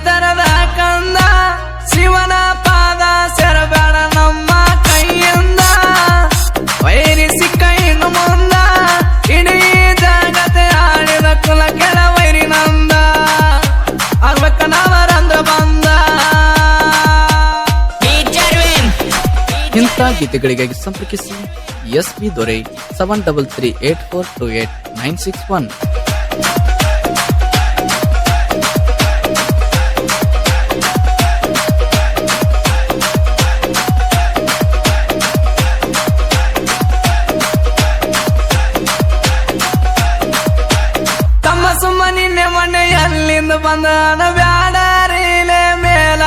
ತೆರದ ಕಂದ ಶಿವನ ಪಾದ ಸೆರಬೇಡ ನಮ್ಮ ಕೈಯಿಂದ ವೈರಿ ಸಿಕ್ಕ ಇನ್ನು ಮುಂದ ಇಡೀ ಜಗತೆ ಆಡಿದ ಕುಲ ಕೆಳ ವೈರಿ ನಂದ ಅರ್ವಕ್ಕನವರಂದ್ರ ಬಂದ. ಇಂಥ ಗೀತೆಗಳಿಗಾಗಿ ಸಂಪರ್ಕಿಸಿ SP ದೊರೆ 7338428961. ಸುಮ್ಮನಿನ್ನೆ ಮನೆ ಎಲ್ಲಿಂದ ಬಂದನ ಬ್ಯಾಡರಿಲೆ ಮೇಲ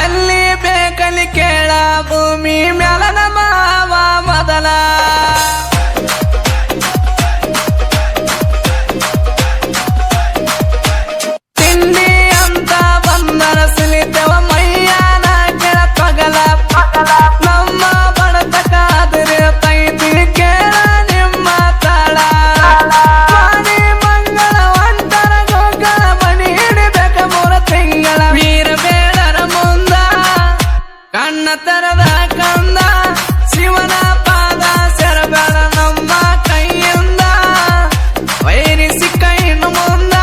ಎಲ್ಲಿ ಬೇಕಲ್ಲಿ ಕೇಳ ಭೂಮಿ ಮ್ಯಾಲ ನಮ್ಮ ಮೊದಲ ತಿಂಡಿ ಅಂತ ಬಂದರ ಸಿಲಿತೆವ ಮೈಯಾನ ಕೆಳ ಪಗಲ ನಮ್ಮ ಬಡತಕಾದ್ರೆ ತೈತಿ ಕೇಳ ನಿಮ್ಮ ತಳ ಕಣ್ಣ ತೆರದ ಕಂದ ಶಿವನ ಪಾದ ಸೆರಬೇಡ ನಮ್ಮ ಕೈಯಿಂದ ವೈರಿ ಸಿಕ್ಕ ಇನ್ನು ಮುಂದ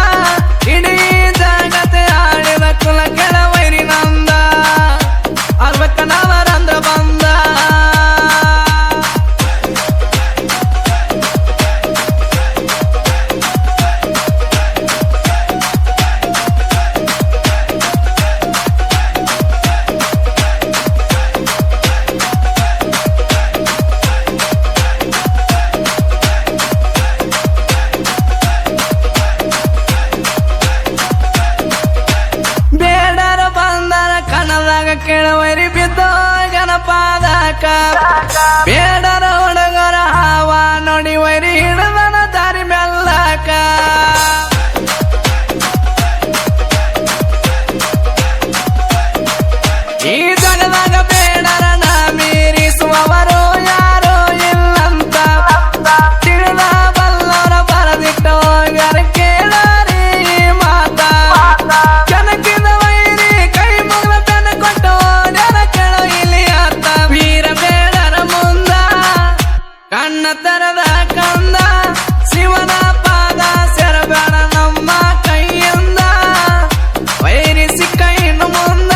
ಇಡೀ ಜಗತೆ ಆಡಿದ ಕುಲ ಕೆಳ ವೈರಿ ನಂದ ಅರ್ವಕ್ಕನವರಂದ್ರ ಬಂದ. ಕೆಳವರಿ ಬಿದ್ದೋ ಗಣಪಾದಕ ಬೇಡರ ಹುಡುಗರ ಹಾವ ನೋಡಿ ವೈರಿ ಹಿಡದನ ದಾರಿ ಮೆಲ್ಲಕ ಈ ಜಗದಾಗ ಬೇಡರ ನಾ ಮೀರಿಸುವವರು ಯಾರೋ ಇಲ್ಲಂತ ತಿಳಿದ ಬಲ್ಲವರ ಬರದಿಟ್ಟ ಹೋಗರ ಕೇಳರಿ ಮಾತ ಕೆನಕಿದ ವೈರಿ ಕೈ ಮುಗ್ಲ ಕಣ್ಣ ತೆರದ ಕಂದ ಶಿವನ ಪಾದ ಸೆರಬೇಡ ನಮ್ಮ ಕೈಯಿಂದ ವೈರಿ ಸಿಕ್ಕ ಇನ್ನು ಮುಂದ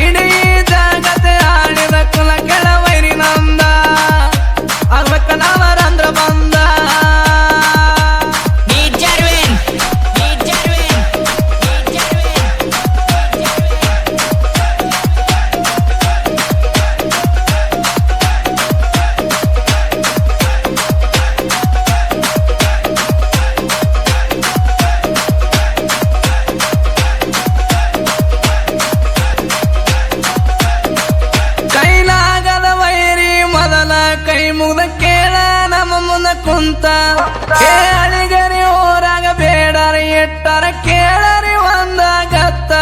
ಇಡೀ ಜಗತೆ ಆಡಿದ ಕುಲ ಕೆಳ ವೈರಿ ನಂದ ಅರ್ವಕ್ಕನವರಂದ್ರ ಬಂದ. ಕೈ ಮುಗ್ದ ಕೇಳ ನಮ್ಮ ಮುಂದ ಕುಂತ ಅಳಿಗರಿ ಊರಾಗ ಬೇಡರ ಇಟ್ಟರ ಕೇಳರಿ ಒಂದಾಗತ್ತ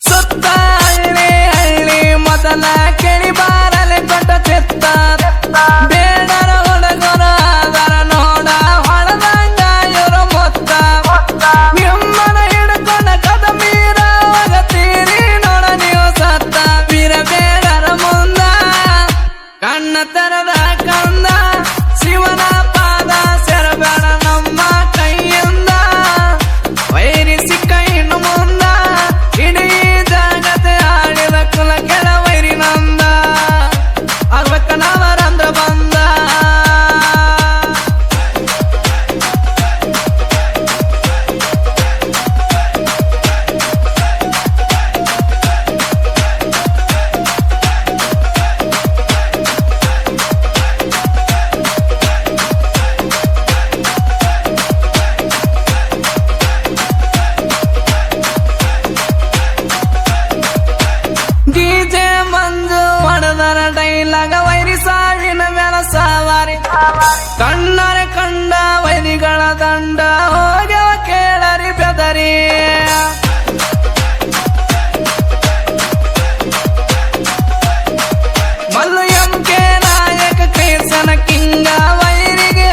ಸುತ್ತ ಹಳ್ಳಿ ಹಳ್ಳಿ ಮೊದಲ ಕೇಳಿ ಬಾರಲೆ ಕೊಟ್ಟ ಚಿತ್ತ ಬೇಡರ ಹುಡುಗರ ಅದರ ನೋಡ ಹೊಳದಂಗ ಇವರು ಮೊತ್ತ ನಿಮ್ಮನ ಹಿಡ್ಕೊಂಡ ಕದ ಮೀರ ತೀರಿ ನೋಡ ನೀವು ಸತ್ತ ವೀರ ಬೇಡರ ಮುಂದ ಕಣ್ಣ ತೆರದ ಕಂದ ಶಿವನ ಪಾದ ಸೆರಬೇಡ ನಮ್ಮ ಕೈಯಿಂದ ವೈರಿ ಸಿಕ್ಕ ಇನ್ನು ಮುಂದ ಇಡೀ ಜಗತೆ ಆಡಿದ ಕುಲ ಕೆಳ ವೈರಿ ನಂದ ಅರ್ವಕ್ಕನವರಂದ್ರ ಬಂದ. ಡೈಲಾಗ ವೈರಿ ಸಾವಿನ ಮೇಲ ಸವಾರಿ ಕಣ್ಣರೆ ಕಂಡ ವೈರಿಗಳ ದಂಡ ಹೋಗ್ಯವ ಕೇಳರಿ ಬೆದರಿ ಮಲ್ಲು MK ನಾಯಕ ಕೈಸನ ಕಿಂಗ ವೈರಿಗೆ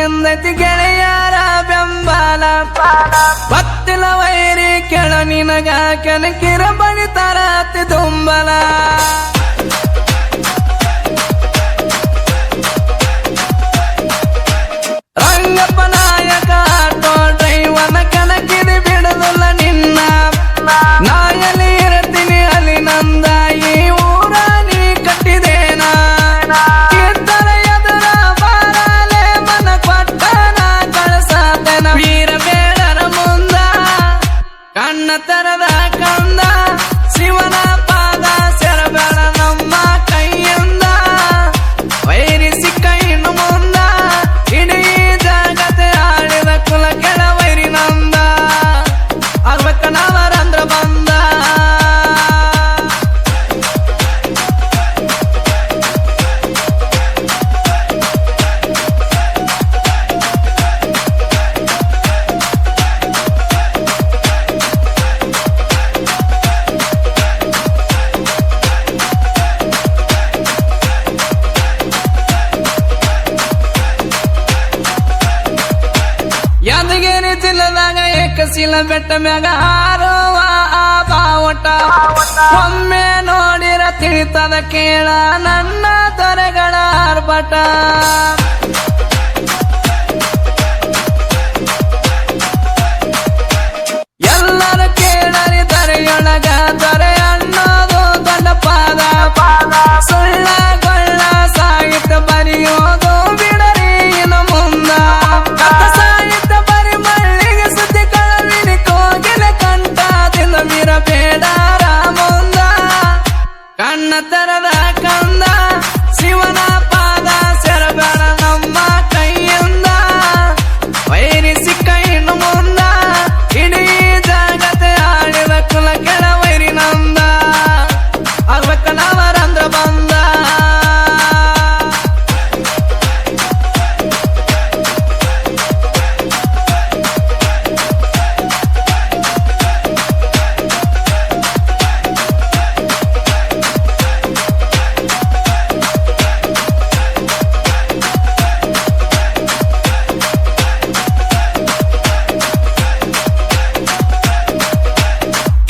ಎಂದತಿ ಗೆಳೆಯರ ಬೆಂಬಲ ಬತ್ತಿಲ ವೈರಿ ಕೆಳ ನಿನಗ ಕೆನಕಿರ ಬಡಿತಾರ ಅತಿ ದುಂಬಲ ರಂಗಪ್ಪ ನಾಯಕ ಆಟೋ ಡ್ರೈವನ ಕನಕಿರಿ ಬಿಡುದಿಲ್ಲ ನಿನ್ನ ನಾಯಲಿ ಇರ್ತೀನಿ ಅಲ್ಲಿ ನಂದ ಈ ಊರ ನೀ ಕಟ್ಟಿದೇನ ಇದ್ದರ ಎದುರ ಬಾರಲೆ ಮನ ಕೊಟ್ಟನ ಕಳಸಾತನ ವೀರ ಬೇಡರ ಮುಂದ ಕಣ್ಣ ತೆರದ ಕಂದ ಶಿವನ ಪಾದ ಸೆರಬೇಡ ನಮ್ಮ ಕೈಯಿಂದ ವೈರಿ ಸಿಕ್ಕ ಇನ್ನು ಮುಂದ ಇಡೀ ಜಗತೆ ಆಡಿದ ಕುಲ ಕೆಳ ವೈರಿ ನಂದ ಆಗ್ಬೇಕ ನಾವರಂದ್ರ ಬಂದ ಯಾದಗಿರಿ ಜಿಲ್ಲದಾಗ ಏಕಶಿಲ ಬೆಟ್ಟ ಮ್ಯಾಗ ಹಾರುವ ಆ ಬಾವಟ ಒಮ್ಮೆ ನೋಡಿರ ತಿಳಿತದ ಕೇಳ ನನ್ನ ದೊರೆಗಳ ಆರ್ಭಟ ಎಲ್ಲರೂ ಕೇಳರಿ ದರೆಯೊಳಗ ದೊರೆ ಅನ್ನೋದು ದೊಡ್ಡ ಪಾದ ಸುಳ್ಳ ಗೊಳ್ಳ ಸಾಹಿತ್ಯ ಬರೆಯೋದು ಬಿಡರಿ ಇನ್ನು ಮುಂದ ಕಥ ಸಾಹಿತ್ಯ ಬರಿ ಮಳ್ಳಿಗೆ ಸುದ್ದಿ ಕಳವಿನಿ ಕೋಗಿಲ ಕಂಠದಿಂದ ಮೀರಬೇಡಾರ ಮುಂದ ಕಣ್ಣ ತೆರದ ಕಂದ ಶಿವನ ಪಾದ ಸೆರಬೇಡ ನಮ್ಮ ಕೈಯಿಂದ ವೈರಿ ಸಿಕ್ಕ ಇನ್ನು ಮುಂದ ಇಡೀ ಜಗತೆ ಆಡಿದ ಕುಲ ಕೆಳ ವೈರಿ ನಂದ ಆಗ್ಬೇಕ ನಾವರಂದ್ರ ಬಂದ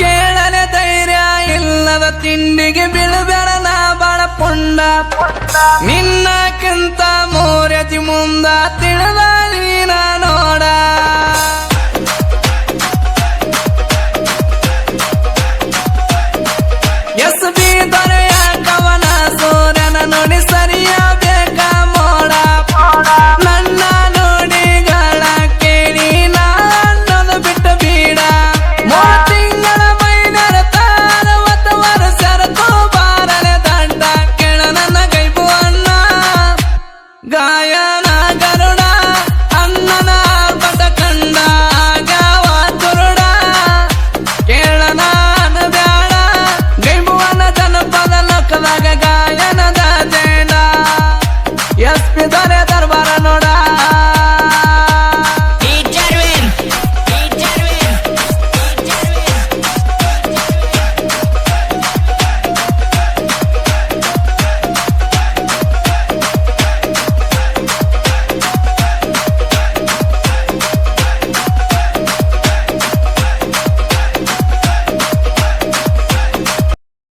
ಕೇಳಲೆ ಧೈರ್ಯ ಇಲ್ಲದ ತಿಂಡಿಗೆ ಬೀಳಬೇಡ ನಾ ಬಾಳ ಪುಂಡ ನಿನ್ನಕ್ಕಿಂತ ಮೂರತಿ ಮುಂದ ತಿಳಿದ ನೀನ ನೋಡ ಎಸ್ ಬಿ ದೊರೆಯ